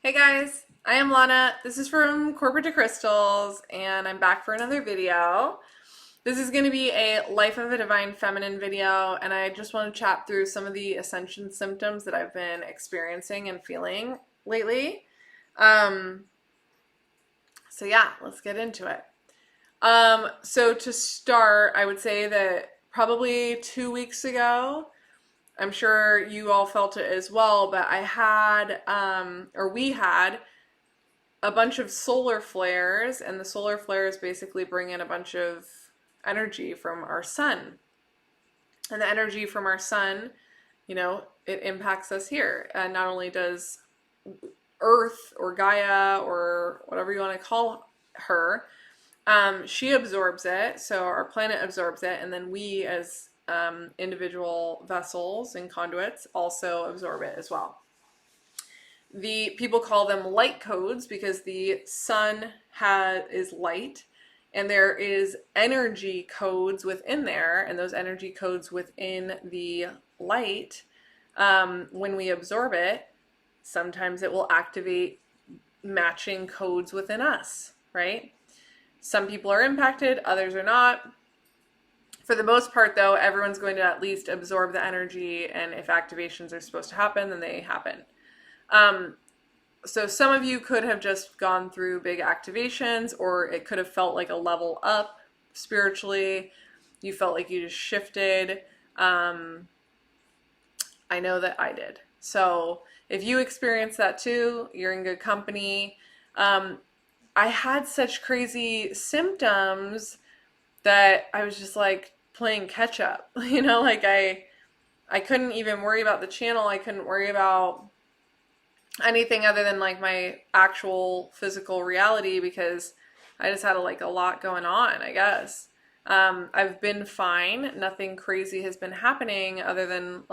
Hey guys, I am Lana. This is from Corporate to Crystals, and I'm back for another video. This is going to be a Life of a Divine Feminine video, and I just want to chat through some of the Ascension symptoms that I've been experiencing and feeling lately. Um, so yeah, let's get into it. So to start, I would say that probably 2 weeks ago, I'm sure you all felt it as well, but we had a bunch of solar flares, and the solar flares basically bring in a bunch of energy from our sun. And the energy from our sun, it impacts us here. And not only does Earth or Gaia or whatever you want to call her, she absorbs it. So our planet absorbs it, and then we as individual vessels and conduits also absorb it as well. The people call them light codes because the sun is light, and there is energy codes within there, and those energy codes within the light, when we absorb it, sometimes it will activate matching codes within us, right? Some people are impacted, others are not. For the most part, though, everyone's going to at least absorb the energy, and if activations are supposed to happen, then they happen. So some of you could have just gone through big activations, or it could have felt like a level up spiritually. You felt like you just shifted. I know that I did. So if you experience that too, you're in good company. I had such crazy symptoms that I was just like playing catch up. Like I couldn't even worry about the channel. I couldn't worry about anything other than like my actual physical reality because I just had a lot going on, I guess. I've been fine. Nothing crazy has been happening other than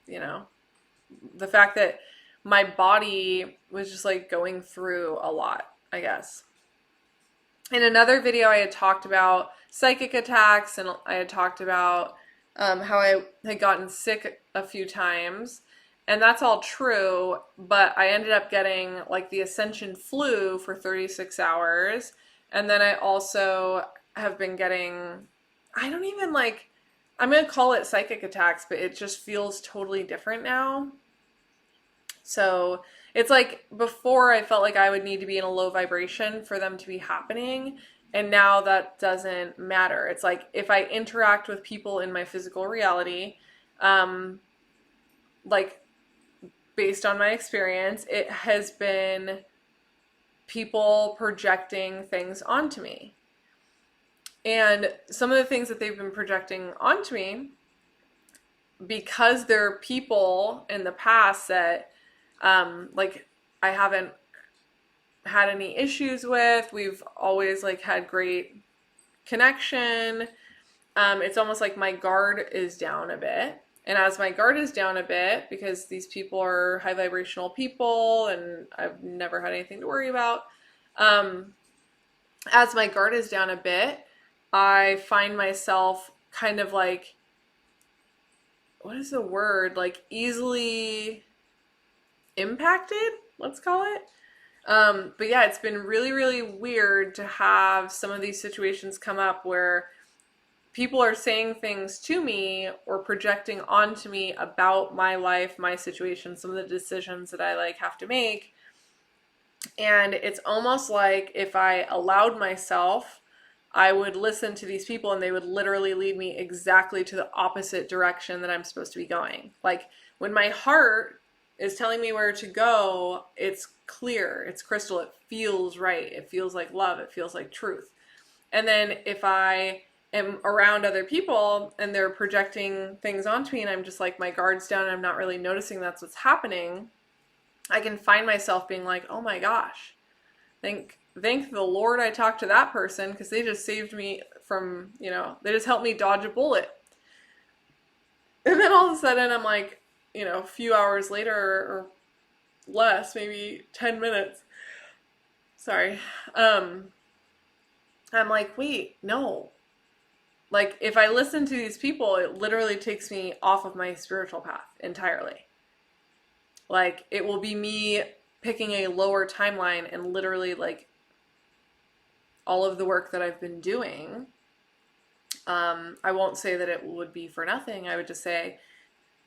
the fact that my body was just like going through a lot, I guess. In another video, I had talked about psychic attacks, and I had talked about how I had gotten sick a few times. And that's all true, but I ended up getting like the Ascension flu for 36 hours. And then I also have been getting, I'm going to call it psychic attacks, but it just feels totally different now. So it's like before I felt like I would need to be in a low vibration for them to be happening. And now that doesn't matter. It's like if I interact with people in my physical reality, based on my experience, it has been people projecting things onto me. And some of the things that they've been projecting onto me, because they're people in the past that I haven't had any issues with, we've always had great connection. It's almost like my guard is down a bit. And as my guard is down a bit, because these people are high vibrational people and I've never had anything to worry about, as my guard is down a bit, I find myself kind of like, what is the word? Easily impacted, let's call it. But yeah, it's been really, really weird to have some of these situations come up where people are saying things to me or projecting onto me about my life, my situation, some of the decisions that I have to make. And it's almost like if I allowed myself, I would listen to these people and they would literally lead me exactly to the opposite direction that I'm supposed to be going. Like when my heart is telling me where to go, it's clear, it's crystal, it feels right, it feels like love, it feels like truth. And then if I am around other people and they're projecting things onto me and I'm just like my guard's down and I'm not really noticing that's what's happening, I can find myself being like, oh my gosh, thank the Lord I talked to that person because they just saved me from, they just helped me dodge a bullet. And then all of a sudden I'm like, a few hours later or less, maybe 10 minutes, sorry, I'm like, wait, no. Like, if I listen to these people, it literally takes me off of my spiritual path entirely. Like, it will be me picking a lower timeline and literally like all of the work that I've been doing, I won't say that it would be for nothing. I would just say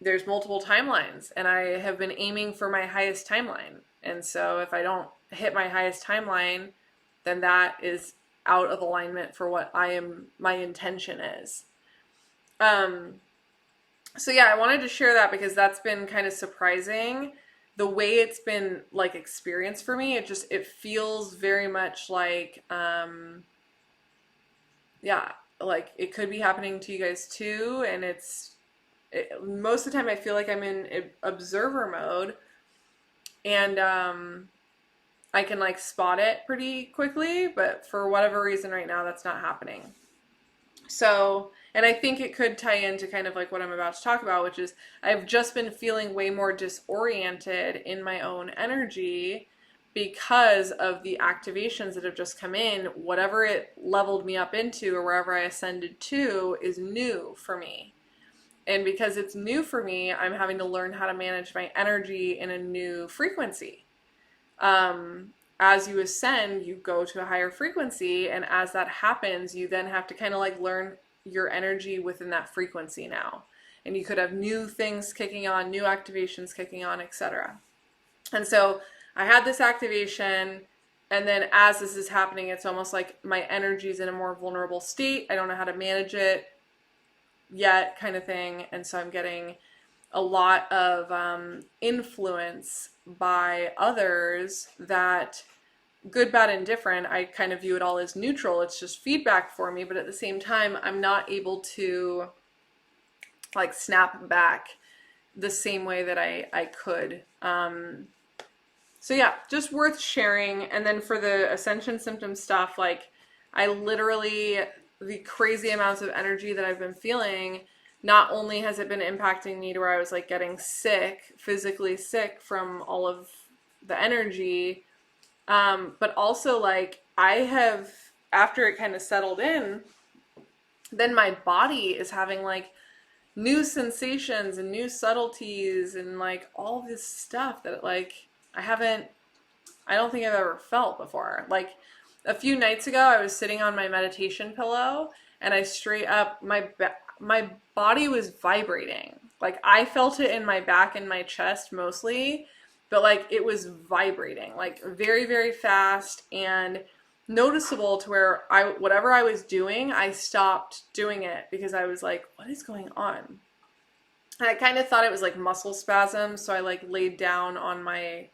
there's multiple timelines and I have been aiming for my highest timeline. And so if I don't hit my highest timeline, then that is out of alignment for what my intention is. So yeah, I wanted to share that because that's been kind of surprising. The way it's been like experienced for me, it feels very much like, yeah, like it could be happening to you guys too. And most of the time I feel like I'm in observer mode, and I can like spot it pretty quickly, but for whatever reason right now that's not happening. So, and I think it could tie into kind of like what I'm about to talk about, which is I've just been feeling way more disoriented in my own energy because of the activations that have just come in. Whatever it leveled me up into or wherever I ascended to is new for me. And because it's new for me, I'm having to learn how to manage my energy in a new frequency. As you ascend, you go to a higher frequency, and as that happens, you then have to kind of like learn your energy within that frequency now. And you could have new things kicking on, new activations kicking on, etc. And so I had this activation, and then as this is happening, it's almost like my energy is in a more vulnerable state. I don't know how to manage it yet, kind of thing. And so I'm getting a lot of influence by others that, good, bad, and different, I kind of view it all as neutral. It's just feedback for me, but at the same time, I'm not able to like snap back the same way that I could. So yeah, just worth sharing. And then for the Ascension symptom stuff, like I literally, the crazy amounts of energy that I've been feeling, not only has it been impacting me to where I was like getting sick, physically sick from all of the energy, but also like I have, after it kind of settled in, then my body is having like new sensations and new subtleties and like all this stuff that like I don't think I've ever felt before. Like a few nights ago, I was sitting on my meditation pillow and I straight up, my body was vibrating. Like I felt it in my back and my chest mostly, but like it was vibrating, like very, very fast and noticeable to where whatever I was doing, I stopped doing it because I was like, what is going on? And I kind of thought it was like muscle spasms. So I like laid down on my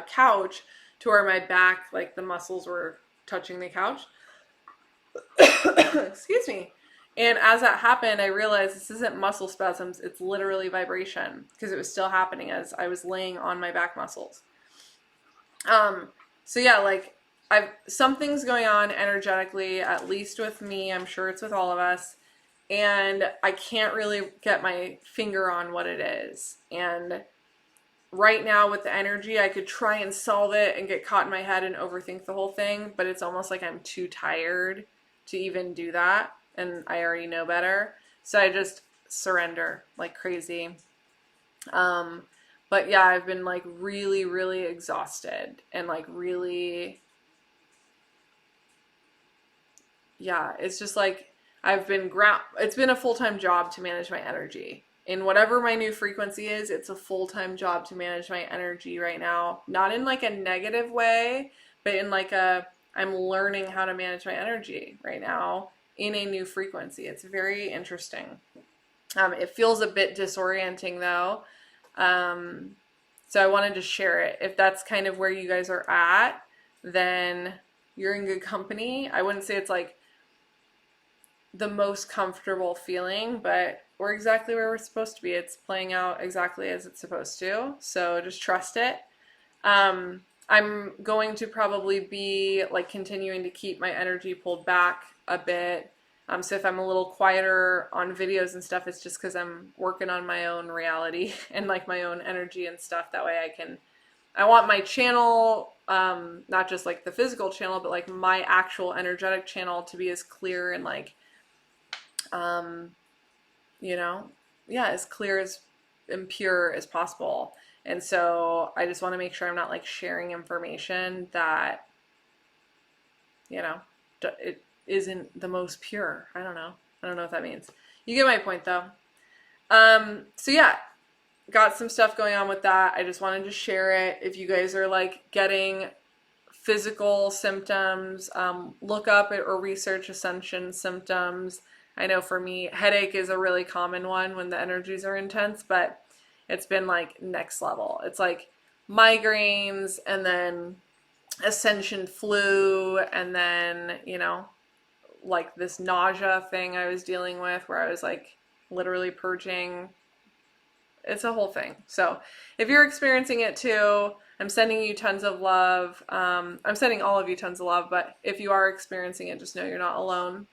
couch to where my back, like the muscles were touching the couch. Excuse me. And as that happened, I realized this isn't muscle spasms, it's literally vibration, because it was still happening as I was laying on my back muscles. So yeah, like something's going on energetically, at least with me. I'm sure it's with all of us. And I can't really get my finger on what it is. And right now with the energy, I could try and solve it and get caught in my head and overthink the whole thing, but it's almost like I'm too tired to even do that, and I already know better. So I just surrender like crazy. But yeah, I've been like really, really exhausted and like really, yeah, it's just like it's been a full-time job to manage my energy. In whatever my new frequency is, it's a full-time job to manage my energy right now. Not in like a negative way, but in like I'm learning how to manage my energy right now in a new frequency. It's very interesting. It feels a bit disorienting though. So I wanted to share it. If that's kind of where you guys are at, then you're in good company. I wouldn't say it's like the most comfortable feeling, but we're exactly where we're supposed to be. It's playing out exactly as it's supposed to. So just trust it. I'm going to probably be like continuing to keep my energy pulled back a bit. So if I'm a little quieter on videos and stuff, it's just because I'm working on my own reality and like my own energy and stuff. That way I want my channel, not just like the physical channel, but like my actual energetic channel to be as clear and like, as clear as and pure as possible. And so I just want to make sure I'm not like sharing information that, you know, it isn't the most pure. I don't know. I don't know what that means. You get my point though. So yeah, got some stuff going on with that. I just wanted to share it. If you guys are like getting physical symptoms, look up it or research Ascension symptoms. I know for me, headache is a really common one when the energies are intense, but it's been like next level. It's like migraines and then Ascension flu and then, you know, like this nausea thing I was dealing with where I was like literally purging. It's a whole thing. So if you're experiencing it too, I'm sending you tons of love. I'm sending all of you tons of love, but if you are experiencing it, just know you're not alone.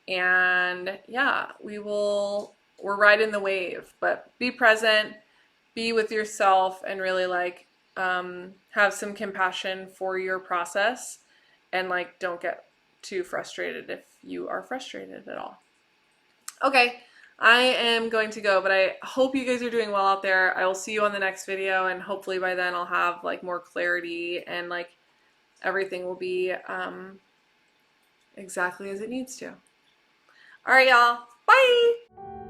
And yeah, we're riding the wave, but be present, be with yourself, and really like have some compassion for your process, and like don't get too frustrated if you are frustrated at all. Okay, I am going to go, but I hope you guys are doing well out there. I will see you on the next video, and hopefully by then I'll have like more clarity and like everything will be exactly as it needs to. All right, y'all. Bye.